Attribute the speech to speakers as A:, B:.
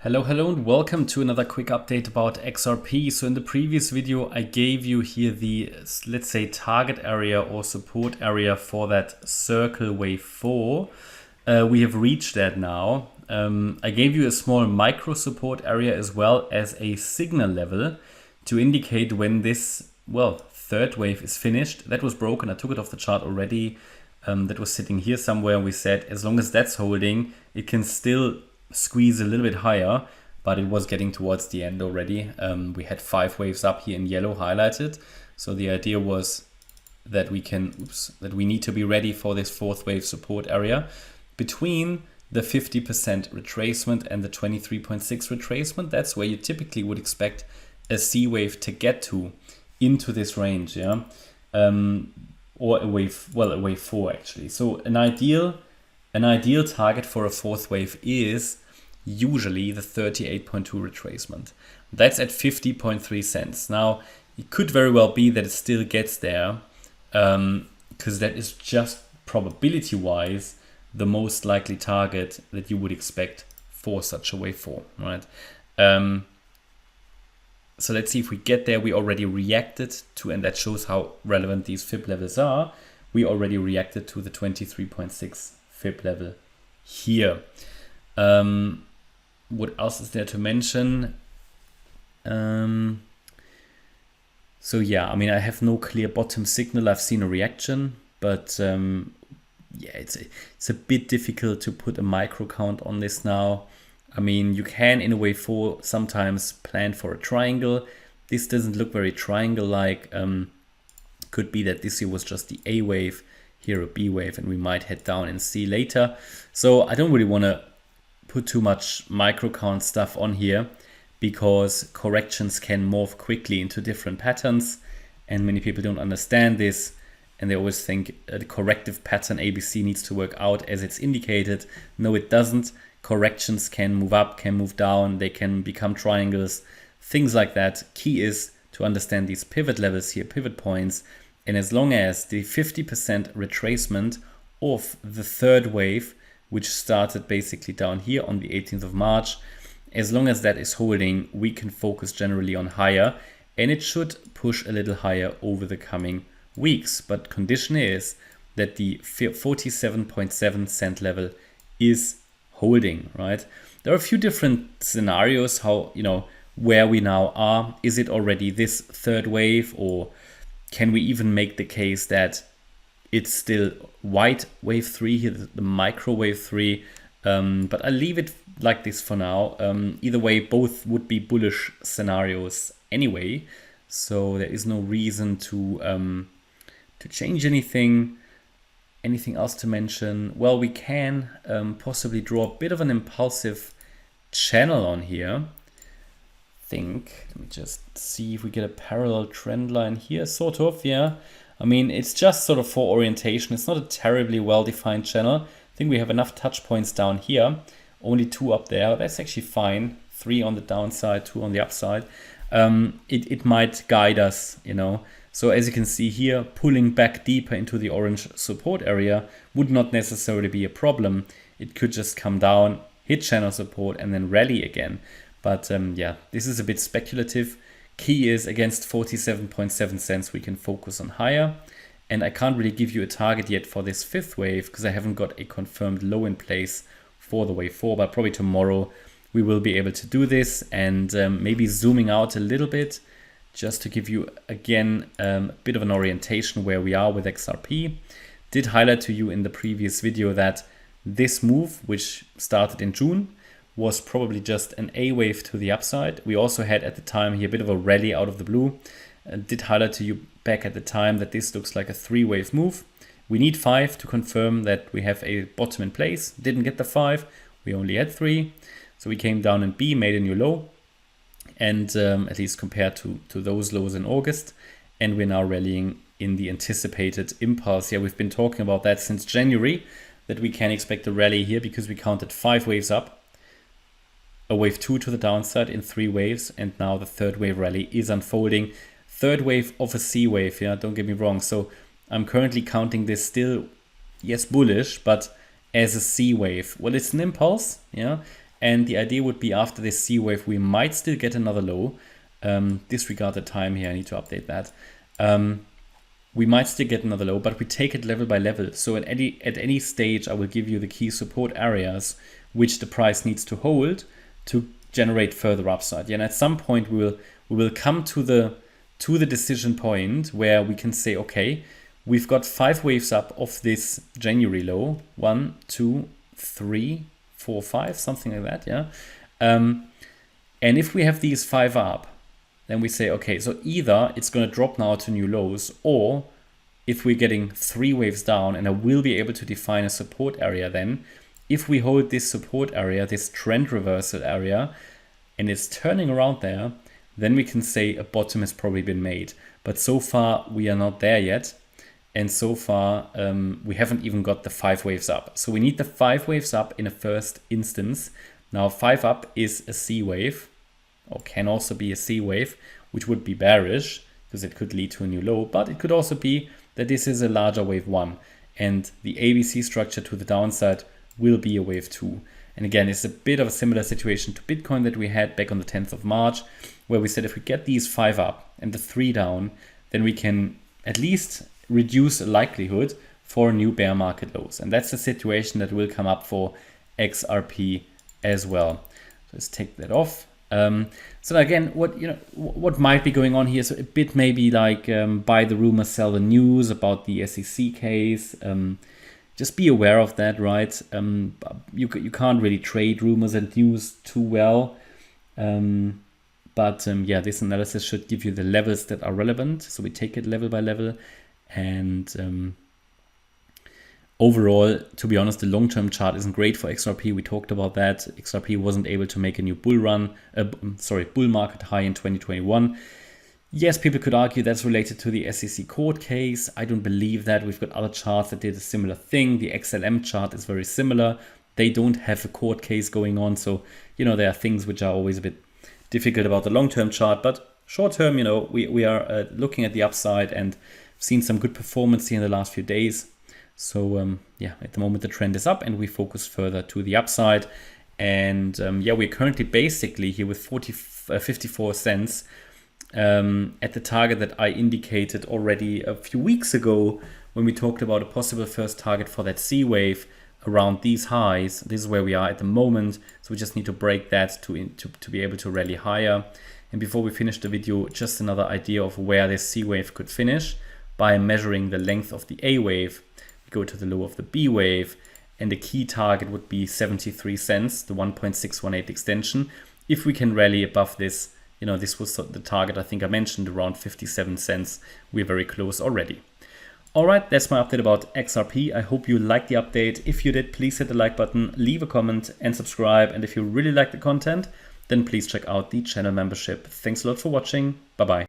A: Hello and welcome to another quick update about XRP. So in the previous video I gave you here the, let's say, target area or support area for that circle wave 4. We have reached that now. I gave you a small micro support area as well as a signal level to indicate when this, third wave is finished. That was broken. I took it off the chart already. That was sitting here somewhere. We said as long as that's holding, it can still squeeze a little bit higher, but it was getting towards the end already. We had 5 waves up here in yellow highlighted. So the idea was that we need to be ready for this 4th wave support area between the 50% retracement and the 23.6 retracement. That's where you typically would expect a C wave to get to into this range, yeah, or a wave 4 actually. So an ideal target for a 4th wave is usually the 38.2 retracement. That's at 50.3 cents. Now, it could very well be that it still gets there, because that is just probability-wise the most likely target that you would expect for such a wave 4, right? So let's see if we get there. We already reacted to, and that shows how relevant these fib levels are. We already reacted to the 23.6 fib level here. What else is there to mention? So yeah, I mean, I have no clear bottom signal. I've seen a reaction, but yeah, it's a bit difficult to put a micro count on this now. I mean, you can in a wave 4 sometimes plan for a triangle. This doesn't look very triangle-like. Could be that this here was just the A wave, here a B wave, and we might head down and see later. So I don't really want to put too much micro count stuff on here because corrections can morph quickly into different patterns, and many people don't understand this, and they always think the corrective pattern ABC needs to work out as it's indicated. No, it doesn't. Corrections can move up, can move down, they can become triangles, things like that. Key is to understand these pivot levels here, pivot points. And as long as the 50% retracement of the 3rd wave, which started basically down here on the 18th of March, as long as that is holding, we can focus generally on higher, and it should push a little higher over the coming weeks. But condition is that the 47.7 cent level is holding, right? There are a few different scenarios how, where we now are. Is it already this 3rd wave, or can we even make the case that it's still white wave 3 here, the micro wave 3? But I'll leave it like this for now. Either way, both would be bullish scenarios anyway, so there is no reason to change anything. Anything else to mention? Well, we can possibly draw a bit of an impulsive channel on here. Let me just see if we get a parallel trend line here, sort of, yeah. I mean, it's just sort of for orientation. It's not a terribly well-defined channel. I think we have enough touch points down here, only 2 up there. That's actually fine. 3 on the downside, 2 on the upside. It might guide us, So as you can see here, pulling back deeper into the orange support area would not necessarily be a problem. It could just come down, hit channel support, and then rally again. But yeah, this is a bit speculative. Key is against 47.7 cents, we can focus on higher. And I can't really give you a target yet for this 5th wave because I haven't got a confirmed low in place for the wave 4. But probably tomorrow we will be able to do this, and maybe zooming out a little bit just to give you again a bit of an orientation where we are with XRP. Did highlight to you in the previous video that this move, which started in June, was probably just an A wave to the upside. We also had at the time here a bit of a rally out of the blue. Did highlight to you back at the time that this looks like a 3-wave move. We need 5 to confirm that we have a bottom in place. Didn't get the 5, we only had 3. So we came down in B, made a new low, and at least compared to those lows in August. And we're now rallying in the anticipated impulse. Yeah, we've been talking about that since January, that we can expect a rally here because we counted 5 waves up, a wave 2 to the downside in 3 waves, and now the 3rd wave rally is unfolding. 3rd wave of a C wave, yeah, don't get me wrong. So I'm currently counting this still, yes, bullish, but as a C wave. Well, it's an impulse, yeah, And the idea would be after this C wave, we might still get another low. Disregard the time here, I need to update that. We might still get another low, but we take it level by level. So at any stage, I will give you the key support areas which the price needs to hold to generate further upside. And at some point, we will come to the decision point where we can say, okay, we've got 5 waves up of this January low, 1, 2, 3, 4, 5, something like that, yeah. And if we have these 5 up, then we say, okay, so either it's going to drop now to new lows, or if we're getting 3 waves down, and I will be able to define a support area then, if we hold this support area, this trend reversal area, and it's turning around there, then we can say a bottom has probably been made. But so far, we are not there yet. And so far, we haven't even got the 5 waves up. So we need the 5 waves up in a first instance. Now 5 up is a C wave, or can also be a C wave, which would be bearish because it could lead to a new low, but it could also be that this is a larger wave 1 and the ABC structure to the downside will be a wave 2. And again, it's a bit of a similar situation to Bitcoin that we had back on the 10th of March, where we said if we get these 5 up and the 3 down, then we can at least reduce the likelihood for new bear market lows. And that's the situation that will come up for XRP as well. Let's take that off. So again, what might be going on here? So a bit maybe like buy the rumor, sell the news about the SEC case. Just be aware of that, right? You can't really trade rumors and news too well. But yeah, this analysis should give you the levels that are relevant. So we take it level by level. And overall, to be honest, the long-term chart isn't great for XRP. We talked about that. XRP wasn't able to make a new bull market high in 2021. Yes, people could argue that's related to the SEC court case. I don't believe that. We've got other charts that did a similar thing. The XLM chart is very similar. They don't have a court case going on. So, there are things which are always a bit difficult about the long-term chart. But short-term, we are looking at the upside and seen some good performance here in the last few days. So yeah, at the moment the trend is up and we focus further to the upside. And yeah, we're currently basically here with 54 cents at the target that I indicated already a few weeks ago when we talked about a possible first target for that C wave around these highs. This is where we are at the moment. So we just need to break that to be able to rally higher. And before we finish the video, just another idea of where this C wave could finish by measuring the length of the A wave. We go to the low of the B wave, and the key target would be 73 cents, the 1.618 extension. If we can rally above this, this was the target I think I mentioned, around 57 cents. We're very close already. All right, that's my update about XRP. I hope you liked the update. If you did, please hit the like button, leave a comment and subscribe. And if you really like the content, then please check out the channel membership. Thanks a lot for watching. Bye-bye.